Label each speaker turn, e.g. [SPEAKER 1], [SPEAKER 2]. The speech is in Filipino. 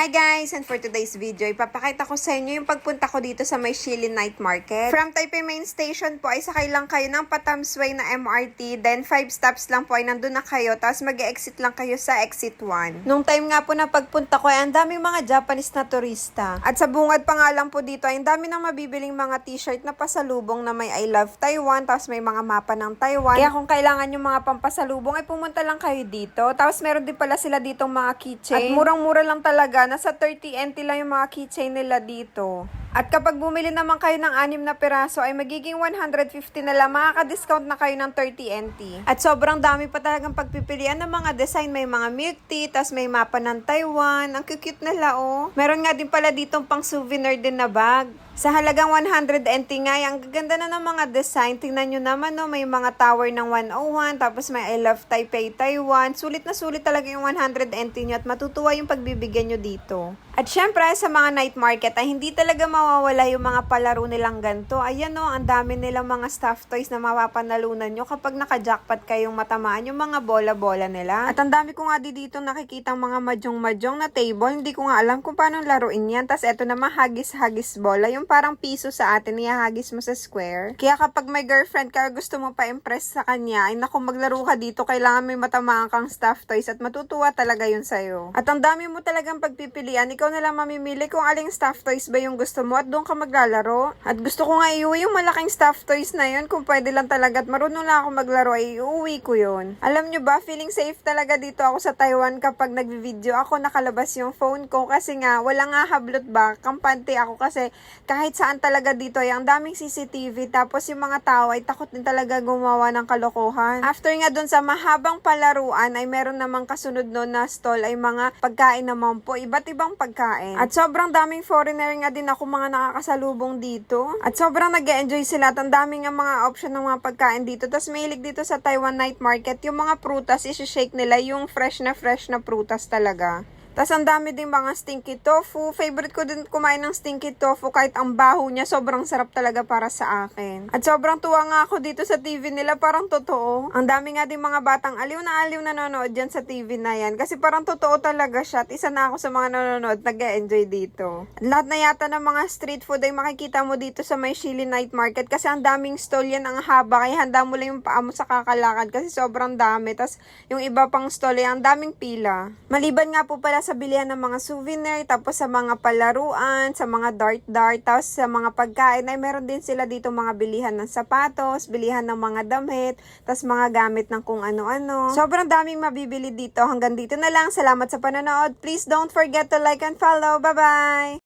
[SPEAKER 1] Hi guys! And for today's video, ipapakita ko sa inyo yung pagpunta ko dito sa may Shilin Night Market. From Taipei Main Station po ay sakay lang kayo ng Patamsway na MRT. Then 5 stops lang po ay nandun na kayo. Tapos mag-exit lang kayo sa exit 1. Nung time nga po na pagpunta ko ay ang daming mga Japanese na turista. At sa bungad pa nga lang po dito ay ang dami nang mabibiling mga t-shirt na pasalubong na may I love Taiwan. Tapos may mga mapa ng Taiwan. Kaya kung kailangan yung mga pampasalubong ay pumunta lang kayo dito. Tapos meron din pala sila ditong mga keychain. At murang-mura lang talaga. Nasa 30 NT lang yung mga keychain nila dito. At kapag bumili naman kayo ng 6 na piraso ay magiging 150 na lang. Makaka-discount na kayo ng 30 NT. At sobrang dami pa talagang pagpipilian ng mga design. May mga milk tea, tas may mapa ng Taiwan. Ang cute nila oh. Meron nga din pala ditong pang souvenir din na bag. Sa halagang 100 NT nga, ang gaganda na ng mga design. Tingnan nyo naman, no, may mga tower ng 101, tapos may I love Taipei, Taiwan. Sulit na sulit talaga yung 100 NT nyo at matutuwa yung pagbibigyan nyo dito. At syempre, sa mga night market ay hindi talaga mawawala yung mga palaro nilang ganito. Ayan no, ang dami nilang mga stuffed toys na mapapanalunan nyo kapag naka-jackpot kayong matamaan yung mga bola-bola nila. At ang dami ko nga dito nakikitang mga madyong-madyong na table. Hindi ko nga alam kung paano laruin yan. Tapos eto naman hagis-hagis bola. Yung parang piso sa atin, ihahagis mo sa square. Kaya kapag may girlfriend ka, gusto mo pa-impress sa kanya, ay naku, maglaro ka dito, kailangan may matamaan kang stuffed toys at matutuwa talaga yun sa'yo. At ang dami mo talagang pagpipilian, ikaw na lang mamimili kung aling stuffed toys ba yung gusto mo at doon ka maglalaro. At gusto ko nga iuwi yung malaking stuffed toys na yun, kung pwede lang talaga at marunong lang ako maglaro, ay iuwi ko yun. Alam nyo ba, feeling safe talaga dito ako sa Taiwan kapag nagvi-video ako, nakalabas yung phone ko kasi nga, wala nga hablot ba, kampante ako kasi kahit saan talaga dito ay ang daming CCTV tapos yung mga tao ay takot din talaga gumawa ng kalokohan. After nga dun sa mahabang palaruan ay meron namang kasunod nun na stall ay mga pagkain naman po, iba't ibang pagkain. At sobrang daming foreigner nga din ako mga nakakasalubong dito. At sobrang nag-enjoy sila at ang daming nga mga option ng mga pagkain dito. Tapos mahilig dito sa Taiwan Night Market yung mga prutas, isi-shake nila yung fresh na prutas talaga. Tapos ang dami ding mga stinky tofu. Favorite ko din kumain ng stinky tofu kahit ang baho niya sobrang sarap talaga para sa akin. At sobrang tuwa nga ako dito sa TV nila, parang totoo. Ang dami nga ding mga batang aliw na nanonood dyan sa TV na yan. Kasi parang totoo talaga siya. At isa na ako sa mga nanonood, nag-enjoy dito. At lahat na yata ng mga street food ay makikita mo dito sa may Shilin Night Market. Kasi ang daming stall yan, ang haba. Kaya handa mo lang yung paa mo sa kakalakad kasi sobrang dami. Tapos yung iba pang stall ay ang daming pila. Maliban nga po pala sa bilihan ng mga souvenir, tapos sa mga palaruan, sa mga dart, tapos sa mga pagkain ay meron din sila dito mga bilihan ng sapatos, bilihan ng mga damit, tapos mga gamit ng kung ano-ano. Sobrang daming mabibili dito. Hanggang dito na lang. Salamat sa panonood. Please don't forget to like and follow. Bye-bye!